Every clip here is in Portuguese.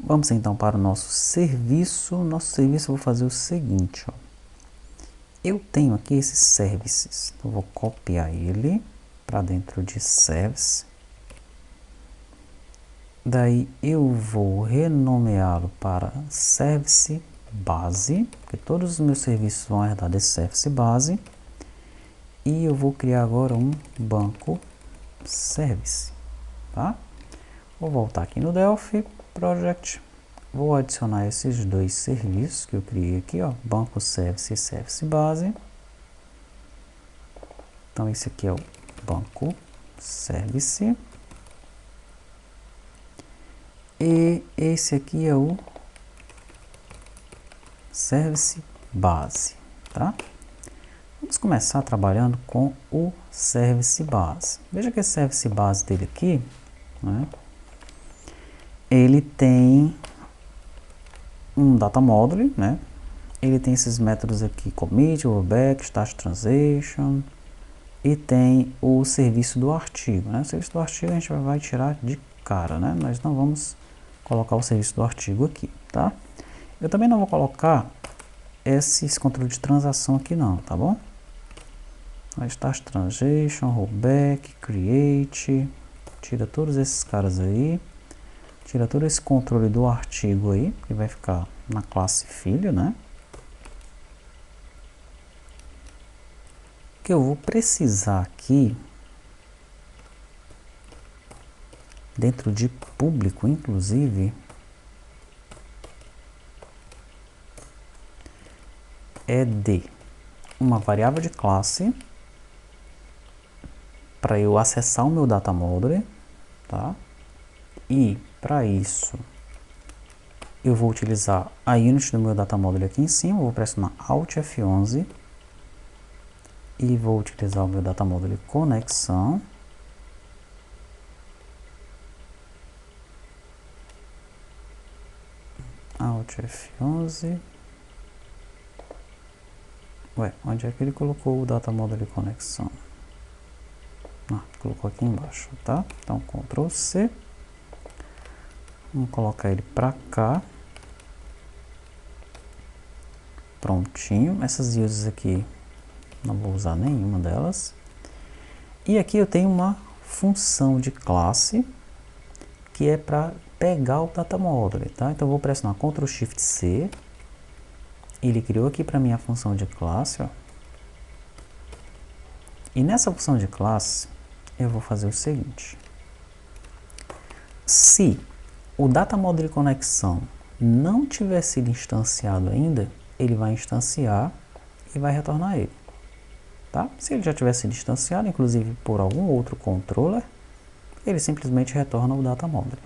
Vamos então para o nosso serviço. Nosso serviço eu vou fazer o seguinte, ó. Eu tenho aqui esses services, então eu vou copiar ele para dentro de service. Daí eu vou renomeá-lo para service base, porque todos os meus serviços vão herdar desse service base. E eu vou criar agora um banco service, tá? Vou voltar aqui no Delphi Project, vou adicionar esses dois serviços que eu criei aqui, ó, banco service e service base. Então esse aqui é o banco service e esse aqui é o service base, tá? Vamos começar trabalhando com o service base. Veja que esse service base dele aqui, né, ele tem um data module, né? Ele tem esses métodos aqui, commit, rollback, start transition, e tem o serviço do artigo, né? O serviço do artigo a gente vai tirar de cara, né? Nós não vamos colocar o serviço do artigo aqui, tá? Eu também não vou colocar esses controles de transação aqui não, tá bom? Start transition, rollback, create, tira todos esses caras aí, tira todo esse controle do artigo aí, que vai ficar na classe filho, né? Que eu vou precisar aqui, dentro de público, inclusive, é de uma variável de classe para eu acessar o meu data module, tá? E para isso eu vou utilizar a unit do meu data module aqui em cima, vou pressionar Alt F11 e vou utilizar o meu data module conexão. Alt F11. Ué, onde é que ele colocou o data module conexão? Ah, colocou aqui embaixo, tá? Então, Ctrl C. Vamos colocar ele para cá. Prontinho. Essas uses aqui, não vou usar nenhuma delas. E aqui eu tenho uma função de classe, que é para pegar o data module, tá? Então, eu vou pressionar Ctrl Shift C. Ele criou aqui para mim a função de classe, ó. E nessa função de classe, eu vou fazer o seguinte. Se o data module conexão não tiver sido instanciado ainda, ele vai instanciar e vai retornar ele, tá? Se ele já tiver sido instanciado, inclusive por algum outro controller, ele simplesmente retorna o data module,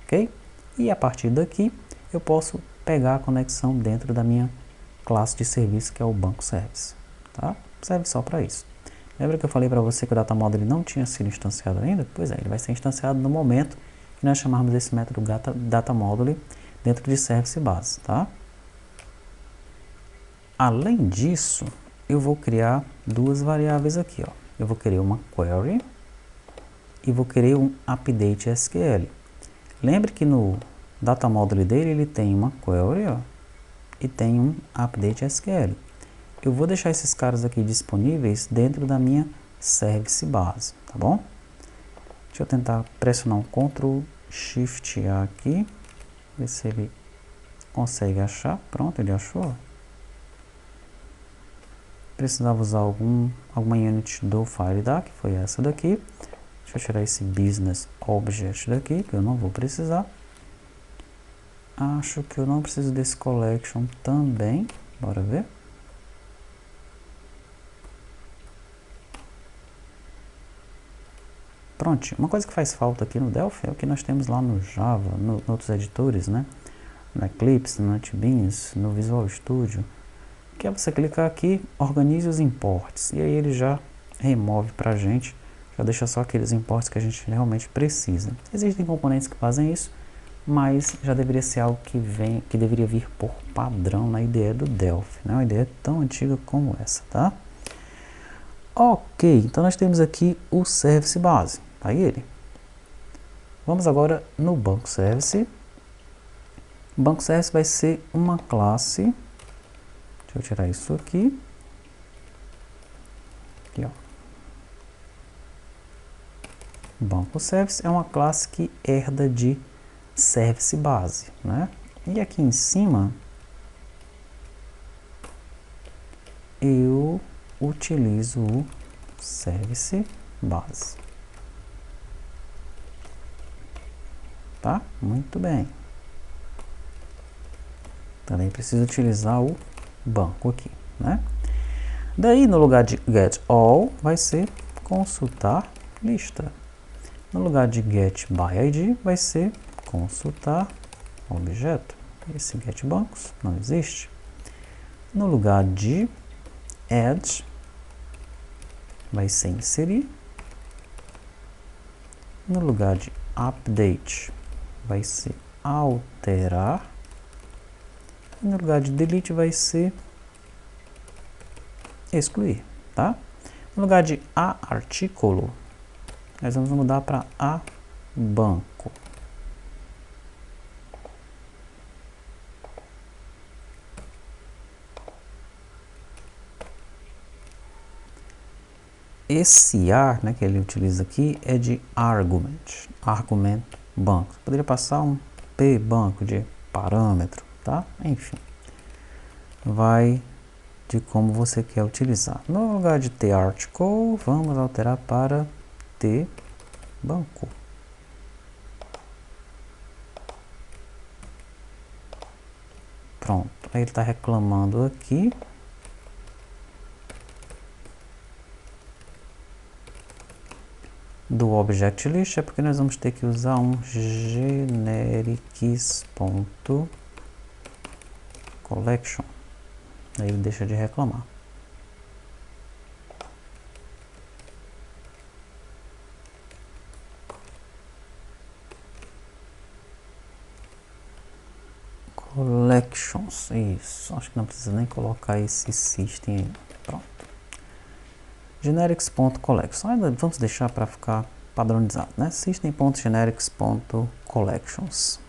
ok? E a partir daqui, eu posso pegar a conexão dentro da minha classe de serviço, que é o banco service, tá? Serve só para isso. Lembra que eu falei para você que o data module não tinha sido instanciado ainda? Pois é, ele vai ser instanciado no momento que nós chamarmos esse método data module dentro de service base, tá? Além disso, eu vou criar duas variáveis aqui, ó. Eu vou querer uma query e vou querer um update SQL. Lembre que no data module dele ele tem uma query, ó, e tem um update SQL. Eu vou deixar esses caras aqui disponíveis dentro da minha service base, tá bom? Deixa eu tentar pressionar um Ctrl Shift A aqui, ver se ele consegue achar. Pronto, ele achou. Precisava usar alguma unit do FileDAR, que foi essa daqui. Deixa eu tirar esse Business Object daqui, que eu não vou precisar. Acho que eu não preciso desse Collection também. Bora ver. Pronto, uma coisa que faz falta aqui no Delphi é o que nós temos lá no Java, nos outros editores, né? No Eclipse, no NetBeans, no Visual Studio, que é você clicar aqui, organize os imports, e aí ele já remove pra gente, já deixa só aqueles imports que a gente realmente precisa. Existem componentes que fazem isso, mas já deveria ser algo que deveria vir por padrão na IDE do Delphi, né? Uma IDE tão antiga como essa, tá? Ok, então nós temos aqui o service base, tá aí ele. Vamos agora no banco service Banco Service vai ser uma classe. Deixa eu tirar isso aqui. Aqui, ó. Banco Service é uma classe que herda de Service Base, né? E aqui em cima eu utilizo o Service Base. Tá? Muito bem. Também preciso utilizar o banco aqui, né? Daí, no lugar de get all, vai ser consultar lista. No lugar de get by ID, vai ser consultar objeto. Esse get bancos não existe. No lugar de add, vai ser inserir. No lugar de update, vai ser alterar. E no lugar de delete, vai ser excluir, tá? No lugar de a artículo, nós vamos mudar para a banco. Esse ar, né, que ele utiliza aqui é de argument, argumento banco. Poderia passar um p banco de parâmetro, tá? Enfim, vai de como você quer utilizar. No lugar de t article, vamos alterar para t banco. Pronto, aí ele está reclamando aqui. Do object list é porque nós vamos ter que usar um generics.collection. Aí ele deixa de reclamar. Collections, isso. Acho que não precisa nem colocar esse system aí. Pronto. Generics.collection. Vamos deixar para ficar padronizado, né? System.generics.collections.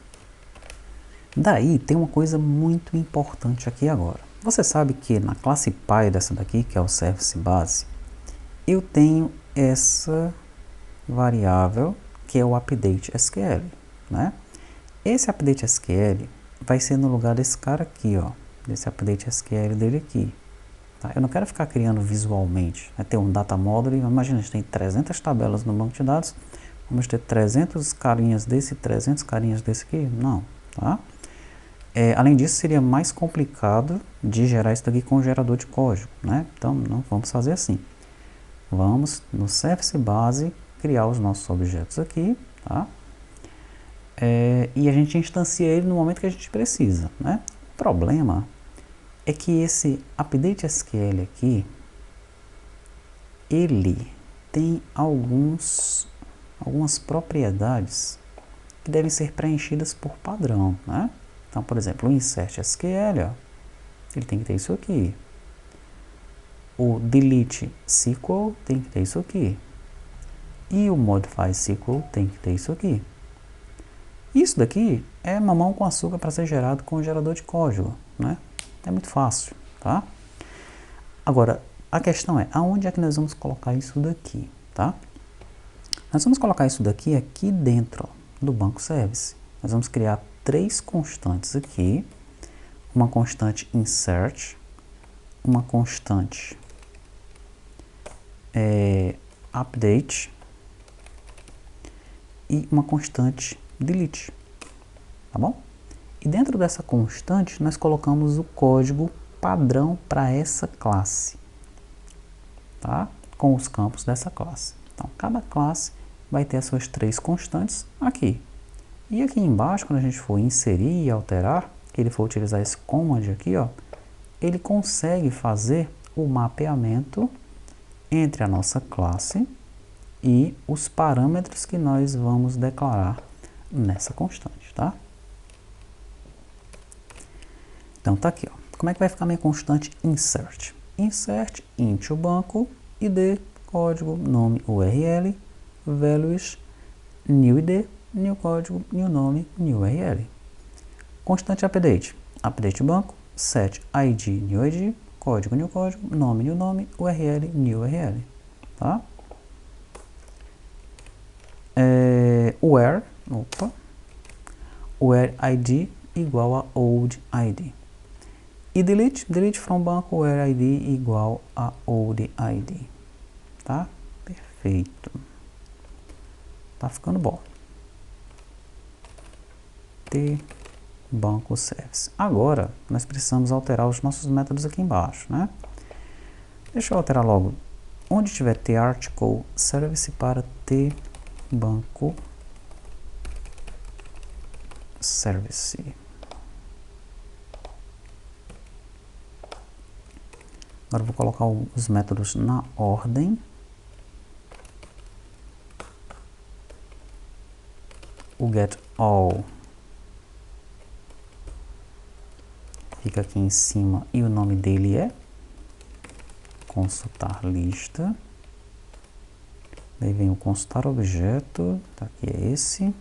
Daí tem uma coisa muito importante aqui agora. Você sabe que na classe Py dessa daqui, que é o Service Base, eu tenho essa variável que é o update SQL, né? Esse update SQL vai ser no lugar desse cara aqui, ó, desse update SQL dele aqui. Tá? Eu não quero ficar criando visualmente, né? Ter um data model, imagina, a gente tem 300 tabelas no banco de dados, vamos ter 300 carinhas desse, 300 carinhas desse aqui? Não, tá? Além disso, seria mais complicado de gerar isso daqui com o gerador de código, né? Então, não vamos fazer assim. Vamos no Service Base criar os nossos objetos aqui, tá? E a gente instancia ele no momento que a gente precisa, né? O problema é que esse update SQL aqui, ele tem algumas propriedades que devem ser preenchidas por padrão, né? Então, por exemplo, o insert SQL, ó, ele tem que ter isso aqui. O delete SQL tem que ter isso aqui. E o modify SQL tem que ter isso aqui. Isso daqui é mamão com açúcar para ser gerado com o gerador de código, né? É muito fácil, tá? Agora, a questão é, aonde é que nós vamos colocar isso daqui, tá? Nós vamos colocar isso daqui aqui dentro, ó, do banco service. Nós vamos criar 3 constantes aqui, uma constante insert, uma constante update e uma constante delete, tá bom? E dentro dessa constante nós colocamos o código padrão para essa classe, tá? Com os campos dessa classe. Então, cada classe vai ter as suas 3 constantes aqui. E aqui embaixo, quando a gente for inserir e alterar, que ele for utilizar esse command aqui, ó, ele consegue fazer o mapeamento entre a nossa classe e os parâmetros que nós vamos declarar nessa constante, tá? Então tá aqui, ó. Como é que vai ficar minha constante insert? Insert into banco, id, código, nome, URL, values, new id, new código, new nome, new URL. Constante update. Update banco, set ID, new ID, código, new código, nome, new nome, URL, new URL, tá? Where ID igual a old ID. E delete from banco, where ID igual a old ID, tá? Perfeito. Tá ficando bom. Banco service. Agora, nós precisamos alterar os nossos métodos aqui embaixo, né? Deixa eu alterar logo. Onde tiver article service para banco service. Agora eu vou colocar os métodos na ordem. O getAll fica aqui em cima e o nome dele é consultar lista. Daí vem o consultar objeto, tá aqui é esse.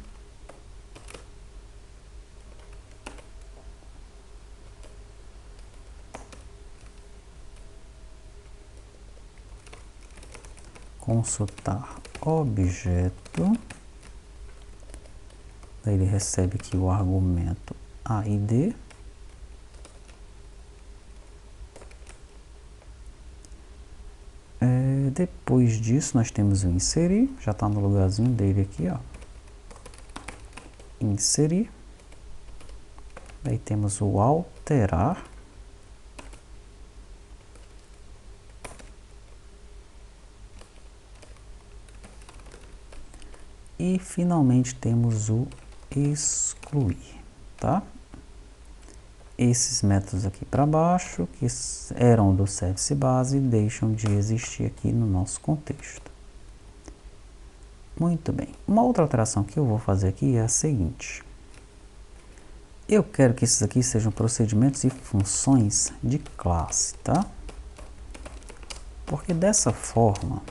Consultar objeto. Daí ele recebe aqui o argumento ID. Depois disso nós temos o inserir, já está no lugarzinho dele aqui, ó. Inserir. Daí temos o alterar. E finalmente temos o excluir, tá? Esses métodos aqui para baixo, que eram do service base, deixam de existir aqui no nosso contexto. Muito bem. Uma outra alteração que eu vou fazer aqui é a seguinte. Eu quero que esses aqui sejam procedimentos e funções de classe, tá? Porque dessa forma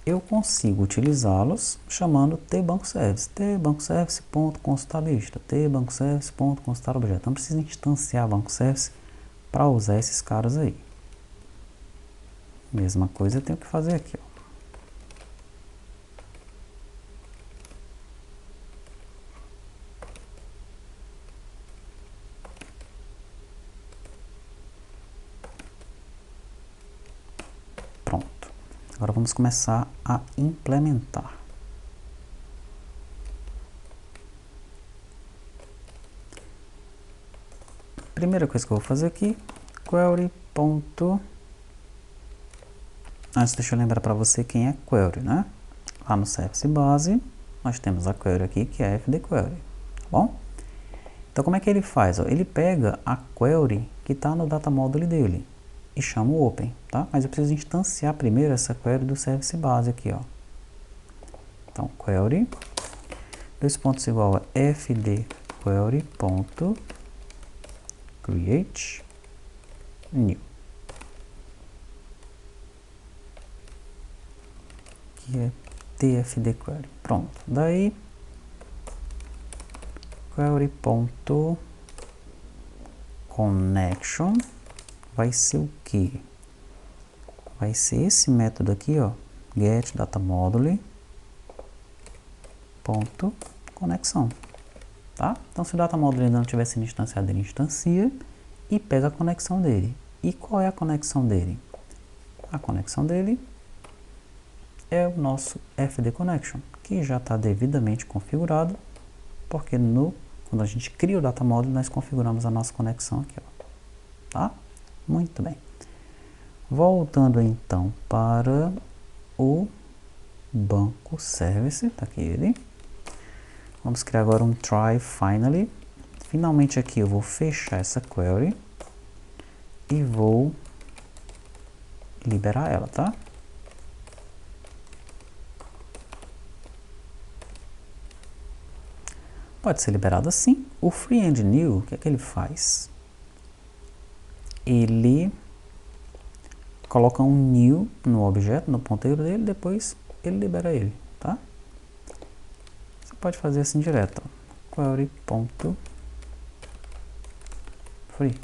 eu consigo utilizá-los chamando tBancoService, tBancoService.consultarLista, tBancoService.consultarObjeto. Não precisa instanciar BancoService para usar esses caras aí. Mesma coisa eu tenho que fazer aqui, ó. Pronto. Agora vamos começar a implementar. Primeira coisa que eu vou fazer aqui, query. Antes, deixa eu lembrar para você quem é query, né? Lá no service base, nós temos a query aqui, que é fdQuery, tá bom? Então, como é que ele faz? Ó, ele pega a query que está no data module dele e chama o open, tá? Mas eu preciso instanciar primeiro essa query do service base aqui, ó. Então, query, dois pontos igual a fdQuery.create new. Que é tfdQuery. Pronto. Daí, query.connection vai ser o que? Vai ser esse método aqui, ó, getDataModule ponto conexão, tá? Então, se o DataModule ainda não tiver sido instanciado, ele instancia e pega a conexão dele. E qual é a conexão dele? A conexão dele é o nosso fdConnection, que já está devidamente configurado, porque quando a gente cria o DataModule, nós configuramos a nossa conexão aqui, ó, tá? Muito bem. Voltando então para o banco service, tá aqui ele. Vamos criar agora um try finally. Finalmente aqui eu vou fechar essa query e vou liberar ela, tá? Pode ser liberado assim. O free and new, o que é que ele faz? Ele coloca um new no objeto, no ponteiro dele, depois ele libera ele, tá? Você pode fazer assim direto, ó. Query.new. free.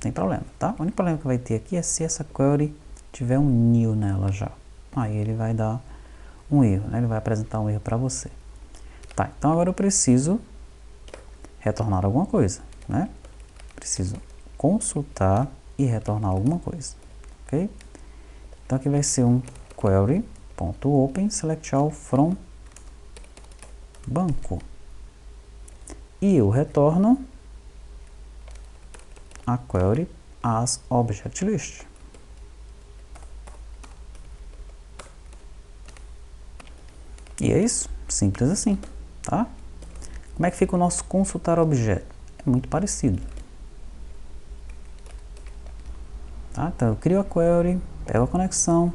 Sem problema, tá? O único problema que vai ter aqui é se essa query tiver um nil nela já. Aí ele vai dar um erro, né? Ele vai apresentar um erro para você. Tá, então agora eu preciso retornar alguma coisa, né? Preciso consultar e retornar alguma coisa, ok? Então aqui vai ser um query.open select all from banco. E eu retorno a query as object list. E é isso, simples assim, tá? Como é que fica o nosso consultar objeto? É muito parecido. Tá? Então eu crio a query, pego a conexão.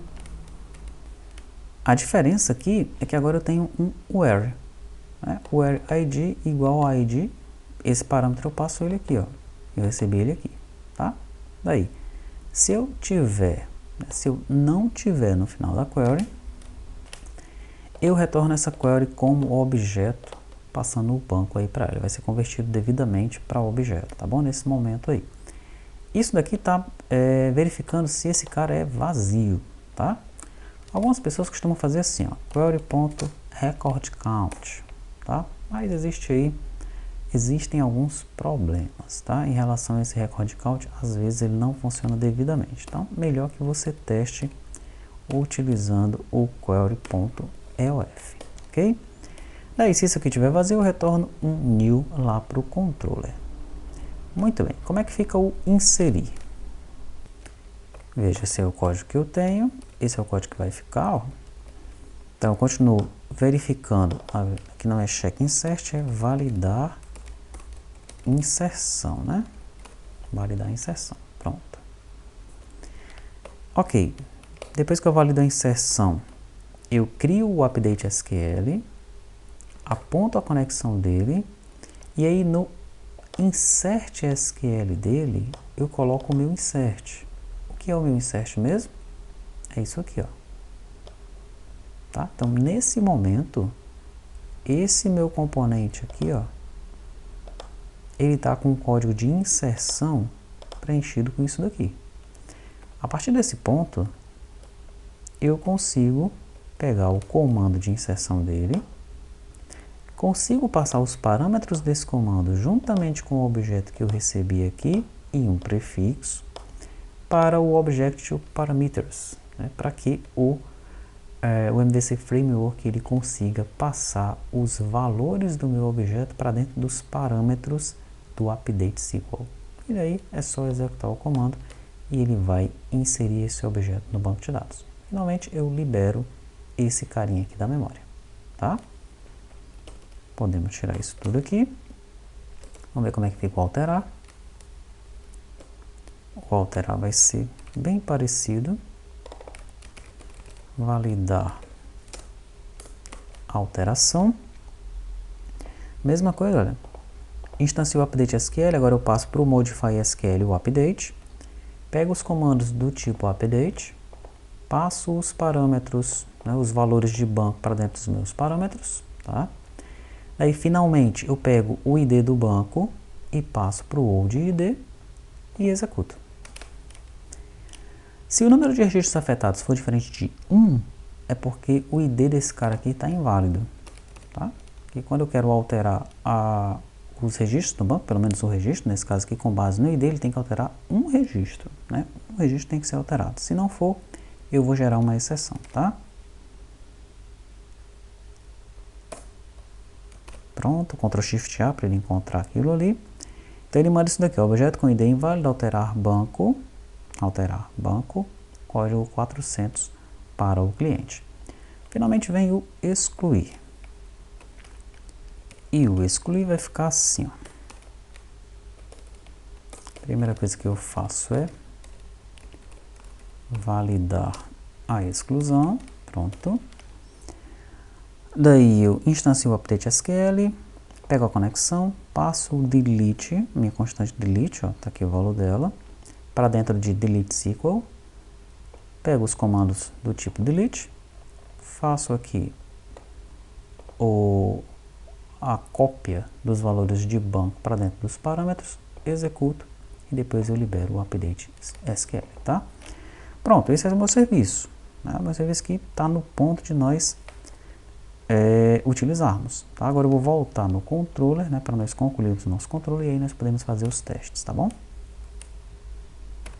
A diferença aqui é que agora eu tenho um where, né? Where id igual a id, esse parâmetro eu passo ele aqui, ó. Eu recebi ele aqui, tá? Daí, se eu tiver, né, se eu não tiver no final da query, eu retorno essa query como objeto, passando o banco aí para ela. Vai ser convertido devidamente para objeto, tá bom? Nesse momento aí. Isso daqui está verificando se esse cara é vazio, tá? Algumas pessoas costumam fazer assim, ó, query.recordCount, tá? Mas existem alguns problemas, tá? Em relação a esse record count, às vezes ele não funciona devidamente. Então, melhor que você teste utilizando o query.eof, ok? Daí, se isso aqui estiver vazio, eu retorno um new lá para o controller. Muito bem, como é que fica o inserir? Veja, esse é o código que eu tenho, esse é o código que vai ficar, ó. Então, eu continuo verificando, aqui não é check insert, é validar inserção, né? Validar inserção, pronto. Ok, depois que eu valido a inserção, eu crio o update SQL, aponto a conexão dele, e aí no insert SQL dele, eu coloco o meu insert. O que é o meu insert mesmo? É isso aqui, ó. Tá? Então, nesse momento, esse meu componente aqui, ó, ele está com o código de inserção preenchido com isso daqui. A partir desse ponto, eu consigo pegar o comando de inserção dele, consigo passar os parâmetros desse comando juntamente com o objeto que eu recebi aqui e um prefixo para o Object Parameters, né, para que o MVC Framework ele consiga passar os valores do meu objeto para dentro dos parâmetros do update SQL. E daí é só executar o comando e ele vai inserir esse objeto no banco de dados. Finalmente eu libero esse carinha aqui da memória, tá? Podemos tirar isso tudo aqui. Vamos ver como é que fica o alterar. O alterar vai ser bem parecido. Validar alteração. Mesma coisa, olha. Instancio o update SQL, agora eu passo para o modify SQL o update. Pego os comandos do tipo update, passo os parâmetros, né, os valores de banco para dentro dos meus parâmetros, tá? Aí finalmente eu pego o ID do banco e passo para o old ID e executo. Se o número de registros afetados for diferente de 1, é porque o ID desse cara aqui está inválido, tá? E quando eu quero alterar os registros do banco, pelo menos o registro, nesse caso aqui com base no ID, ele tem que alterar um registro, né? Um registro tem que ser alterado. Se não for, eu vou gerar uma exceção, tá? Pronto, Ctrl Shift A para ele encontrar aquilo ali. Então ele manda isso daqui, ó, objeto com ID inválido, alterar banco, código 400 para o cliente. Finalmente vem o excluir. E o excluir vai ficar assim, ó. A primeira coisa que eu faço é validar a exclusão, pronto. Daí eu instancio o update SQL, pego a conexão, passo o delete, minha constante delete, ó, tá aqui o valor dela, para dentro de delete SQL, pego os comandos do tipo delete, faço aqui a cópia dos valores de banco para dentro dos parâmetros, executo e depois eu libero o update SQL, tá? Pronto, esse é o meu serviço, né? Meu serviço que está no ponto de nós utilizarmos, tá? Agora eu vou voltar no controller, né, para nós concluirmos o nosso controle e aí nós podemos fazer os testes, tá bom?